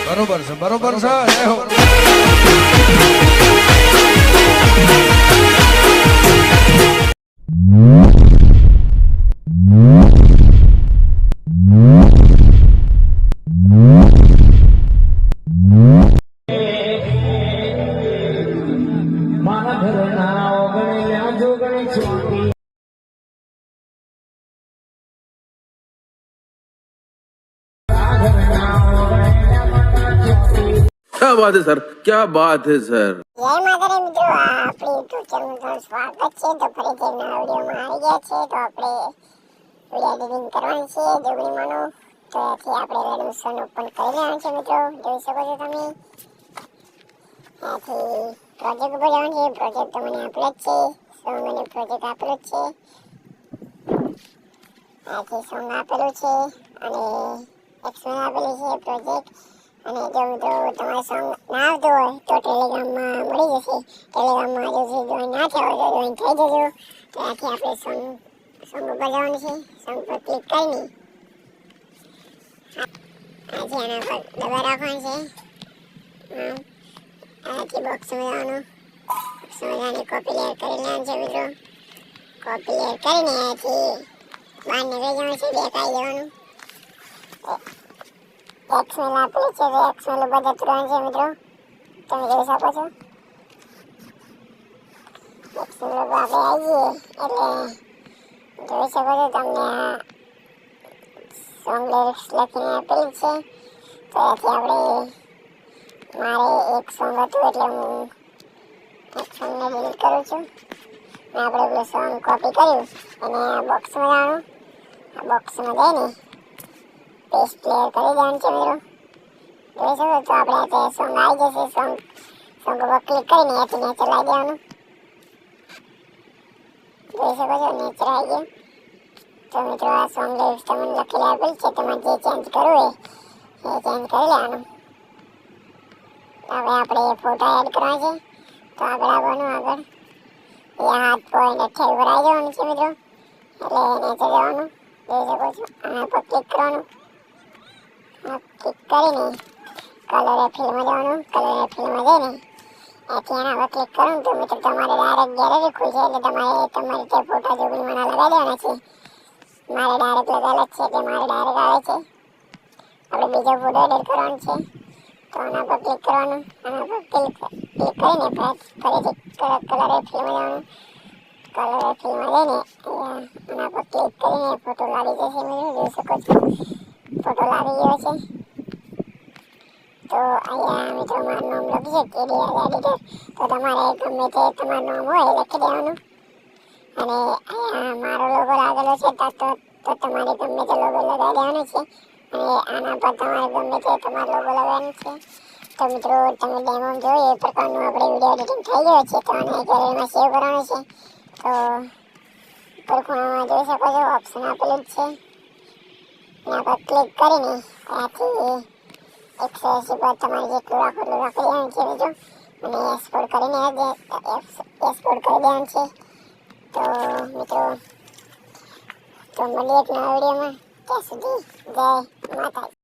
બરોબર છે, બરોબર છે. જય હો. क्या बात है सर, क्या बात है सर. જય માતાજી મિત્રો, આપણી યુટ્યુબ ચેનલ પર સ્વાગત છે. તો ફરીથી નવા વિડીયોમાં આવી ગયા છે. તો આપણે વિડીયો એડિટિંગ કરવાનું છે જોગણી માનો. તો એથી આપણે રેડ મિશન ઓપન કરી લેવાનું છે મિત્રો, જોઈ શકો છો તમે. એથી પ્રોજેક્ટ ઉપર જવાનું છે. પ્રોજેક્ટ તો મને આપેલો જ છે, સોંગ અને પ્રોજેક્ટ આપેલો જ છે. એથી સોંગ આપેલું છે અને એક્સમેન આપેલું છે પ્રોજેક્ટ. અને જો મિત્રો તમારે સોંગ ના આવતું હોય તો ટેલિગ્રામમાં મળી જશે. ટેલિગ્રામમાં જો જોઈન ના થયા હોય તો જોઈન થઈ જજો. તો ત્યાંથી આપણે સોંગ ઉપર જવાનું છે. સોંગ પર ક્લિક કરીને અહીંથી આના પર દબા રાખવાનું છે. અહીંથી બોક્સમાં જવાનું. બોક્સમાં જઈને કોપી લેયર કરી લેવાનું છે મિત્રો. કોપી લેયર કરીને અહીંથી બહાર નીકળી જવાનું છે. બેક આવી જવાનું. એક્સમેલ આપેલું છે તો એક્સમેલ ઉપર જતું રહેવાનું છે મિત્રો, તમે જોઈ શકો છો. એક્સમેલ ઉપર આપણે આવી જઈએ એટલે જોઈ શકો છો તમને આ સોંગ લિરિક્સ લખીને આપેલી છે. તો એથી આપણે મારે એક સોંગ હતું એટલે હું એક સોંગને ડિલીટ કરું છું. અને આપણે પેલું સોંગ કોપી કર્યું એને બોક્સમાં જવાનું. આ બોક્સમાં જઈને પેસ્ટ પ્લેયર કરી દેવાનું છે મિત્રો, જોઈ શકો તો આપણે તે સોંગ આવી જશે. સોંગ ઉપર ક્લિક કરીને અહીંથી નેચર લાવી દેવાનું. જોઈ શકો છો નેચર આવી ગયું. તો મિત્રો આ સોંગ લિરિક્સ તમને લખેલી આપેલ છે, તમારે જે ચેન્જ કરવું હોય એ ચેન્જ કરી લેવાનું. હવે આપણે ફોટા એડ કરવા છે. તો આગળ આવવાનું, આગળ એ હાથ પોઈન્ટ 28 પર આવી જવાનું છે મિત્રો, એટલે નેચર જવાનું. જોઈ શકો છો આના પર ક્લિક કરવાનું. ક્લિક કરીને કલર ફિલ્મમાં જવાનું. કલર ફિલ્મમાં જઈને એથી એના પર ક્લિક કરવાનું. તો મિત્રો તમારે ડાયરેક્ટ ગેલેરી ખુલશે એટલે તમારે તે ફોટા જોગણી માના લગાવી દેવાના છે. મારે ડાયરેક્ટ લગાવેલા જ છે એટલે મારે ડાયરેક્ટ આવે છે. આપણે બીજો ફોટો એડિટ કરવાનો છે. તો આના પર ક્લિક કરવાનું. આના પર ક્લિક કરીને ફરીથી કલર ફિલ્મમાં જવાનું. કલર ફિલ્મમાં જઈને આના પર ક્લિક કરીને ફોટો લાવી જશે મિત્રો, જોઈ શકો છો ફોટો લાવી ગયો છે. તો અહીંયા મિત્રો મારું નામ લખી છે KD એડિટર. તો તમારે ગમે તે તમારું નામ હોય લખી દેવાનું. અને અહીંયા મારો લોગો લાગેલો છે તો તમારે ગમે તે લોગો લગાવી દેવાનો છે. અને આના પર તમારે ગમે તે તમારો લોગો લગાવવાનો છે. તો મિત્રો તમે ડેમો જોઈ એ પ્રકારનું આપણે વિડીયો એડિટિંગ થઈ ગયો છે. તો આને ગેલેરીમાં સેવ કરવાનો છે. તો ઉપર ખૂણામાં જોઈ શકો છો ઓપ્શન આપેલું જ છે. એના પર ક્લિક કરીને ત્યાંથી 180 પર તમારે જેટલું રાખો એટલું રાખી દેવાનું છે બીજું. અને એક્સપોર્ટ કરીને એક્સપોર્ટ કરી દેવાનું છે. તો મિત્રો તો મળીએ એક નવા વિડીયોમાં. ત્યાં સુધી જય માતાજી.